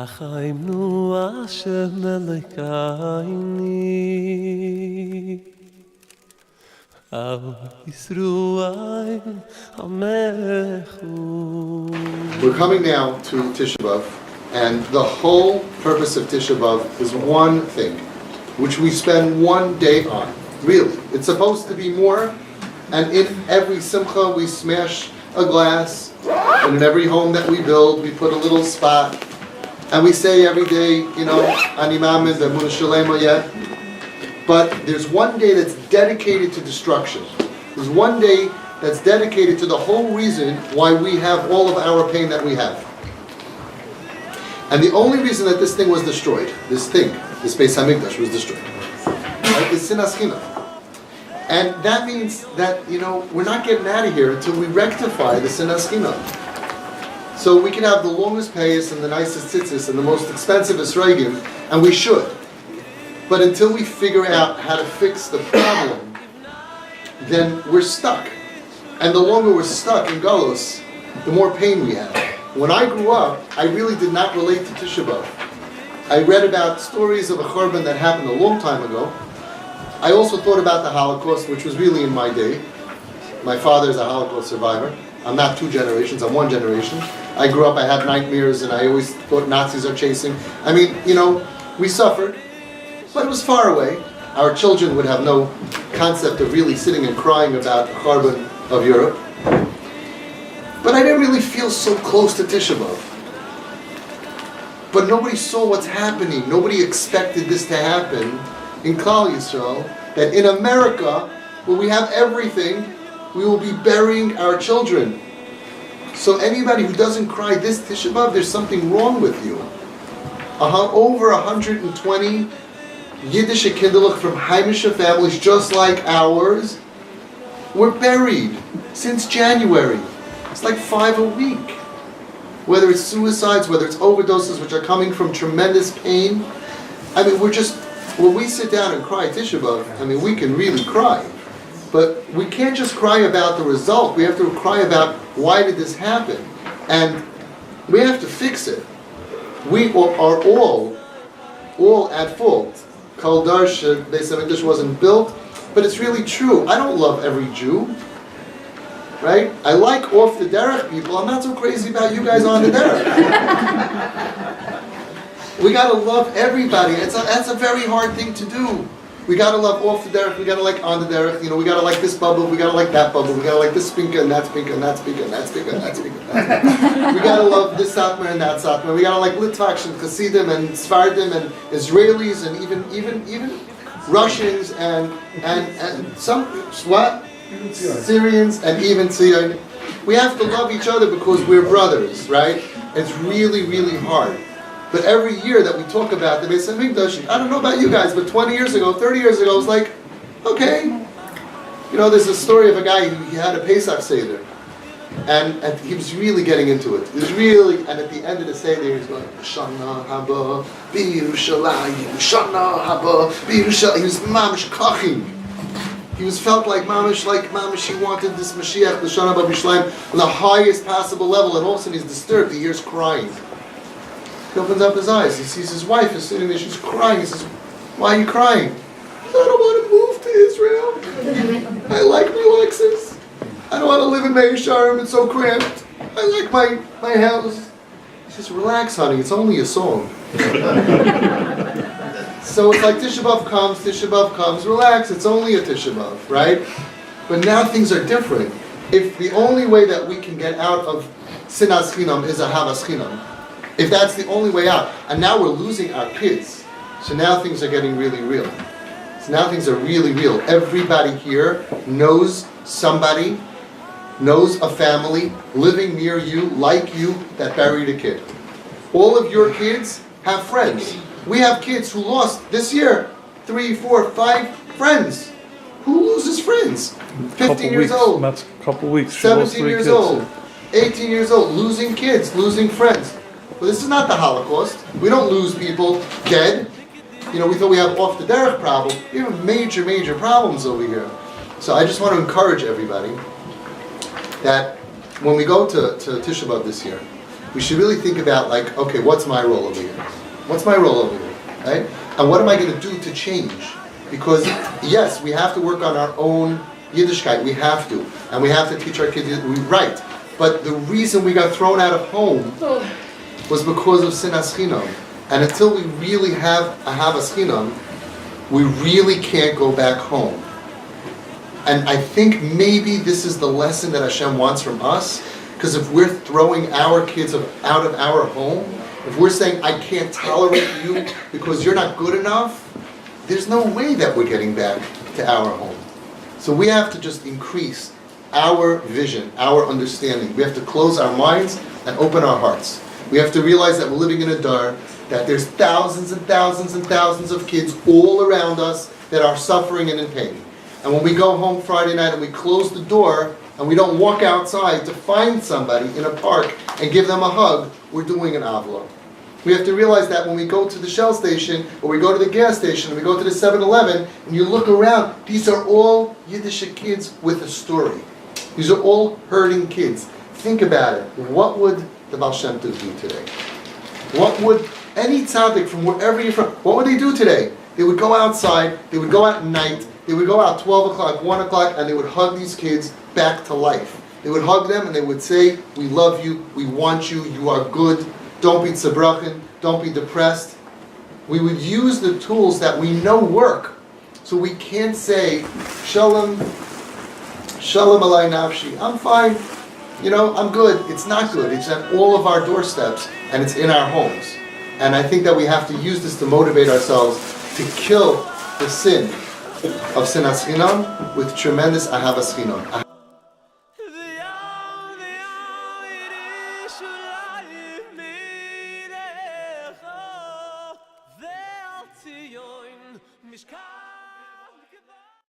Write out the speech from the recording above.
Achaynu Hashem Elokeinu Al Yisrael Amechu. We're coming now to Tisha B'Av, and the whole purpose of Tisha B'Av is one thing, which we spend one day on. Really, it's supposed to be more, and in every simcha we smash a glass, and in every home that we build we put a little spot, and we say every day, Ani Mamin V'Emunah Shalema yet. But there's one day that's dedicated to destruction. There's one day that's dedicated to the whole reason why we have all of our pain that we have. And the only reason that this thing was destroyed, this Beis Hamikdash was destroyed, right, is Sinas Chinam. And that means that, we're not getting out of here until we rectify the Sinas Chinam. So we can have the longest payas and the nicest tzitzis and the most expensive esrogim, and we should. But until we figure out how to fix the problem, then we're stuck. And the longer we're stuck in Galus, the more pain we have. When I grew up, I really did not relate to Tisha B'Av. I read about stories of a churban that happened a long time ago. I also thought about the Holocaust, which was really in my day. My father is a Holocaust survivor. I'm not two generations, I'm one generation. I grew up, I had nightmares, and I always thought Nazis are chasing. We suffered. But it was far away. Our children would have no concept of really sitting and crying about the Churban of Europe. But I didn't really feel so close to Tisha B'Av. But nobody saw what's happening. Nobody expected this to happen in Klal Yisrael, that in America, where we have everything, we will be burying our children. So anybody who doesn't cry this Tisha B'Av, there's something wrong with you. Over 120 Yiddish Kinderlich from Heimische families just like ours were buried since January. It's like 5 a week. Whether it's suicides, whether it's overdoses, which are coming from tremendous pain. When we sit down and cry Tisha B'Av, we can really cry. But we can't just cry about the result. We have to cry about why did this happen. And we have to fix it. We are all at fault. Kol Darsha, Beis Hamikdash wasn't built, but it's really true. I don't love every Jew, right? I like off the derech people. I'm not so crazy about you guys on the derech. We gotta love everybody. That's a very hard thing to do. We gotta love off the derech. We gotta like on the derech. We gotta like this bubble. We gotta like that bubble. We gotta like this spinka and that spinka and that spinka and that spinka and that spinka. We gotta love this satmar and that satmar. We gotta like Litvaks and Chassidim and Sfardim and Israelis and even Russians and some Syrians and even Syrian. We have to love each other because we're brothers, right? It's really, really hard. But every year that we talk about the Beis Hamikdash, I don't know about you guys, but 20 years ago, 30 years ago, it was like, okay. There's a story of a guy who he had a Pesach Seder. And he was really getting into it. And at the end of the Seder, he was going, Shana haba, b'Yerushalayim, Shana haba, b'Yerushalayim. He was mamish kachim. He was felt like mamish, he wanted this Mashiach, the Shana haba b'Yerushalayim, on the highest possible level, and all of a sudden he's disturbed. He hears crying. He opens up his eyes. He sees his wife is sitting there. She's crying. He says, "Why are you crying?" He says, "I don't want to move to Israel. I like my Lexus. I don't want to live in Meisharim. It's so cramped. I like my house." He says, "Relax, honey. It's only a song." So it's like Tisha B'Av comes. Relax. It's only a Tisha B'Av, right? But now things are different. If the only way that we can get out of Sinas Chinam is a Havas Chinam, if that's the only way out, and now we're losing our kids, so now things are getting really real. Everybody here knows somebody, knows a family living near you, like you, that buried a kid. All of your kids have friends. We have kids who lost this year 3, 4, 5 friends. Who loses friends? 15 years old. That's a couple weeks. 17 years old. 18 years old. Losing kids, losing friends. Well, this is not the Holocaust. We don't lose people dead. We thought we have off the derech problem. We have major problems over here. So I just want to encourage everybody that when we go to Tisha B'Av this year, we should really think about like, okay, what's my role over here? What's my role over here, right? And what am I going to do to change? Because yes, we have to work on our own Yiddishkeit, we have to. And we have to teach our kids we write. But the reason we got thrown out of home was because of sinas chinam. And until we really have ahavas chinam, we really can't go back home. And I think maybe this is the lesson that Hashem wants from us, because if we're throwing our kids out of our home, if we're saying, I can't tolerate you because you're not good enough, there's no way that we're getting back to our home. So we have to just increase our vision, our understanding. We have to close our minds and open our hearts. We have to realize that we're living in a dar, that there's thousands and thousands and thousands of kids all around us that are suffering and in pain. And when we go home Friday night and we close the door and we don't walk outside to find somebody in a park and give them a hug, we're doing an avla. We have to realize that when we go to the Shell station or we go to the gas station or we go to the 7-Eleven and you look around, these are all Yiddish kids with a story. These are all hurting kids. Think about it. What would the Baal Shem Tov do today? What would any tzaddik from wherever you're from, what would they do today? They would go outside, they would go out at night, they would go out 12 o'clock, 1 o'clock, and they would hug these kids back to life. They would hug them and they would say, we love you, we want you, you are good, don't be tzabrachen, don't be depressed. We would use the tools that we know work. So we can't say, Shalom, Shalom alai nafshi, I'm fine, I'm good. It's not good. It's at all of our doorsteps and it's in our homes. And I think that we have to use this to motivate ourselves to kill the sin of sinas chinam with tremendous ahavas chinam. Mishkan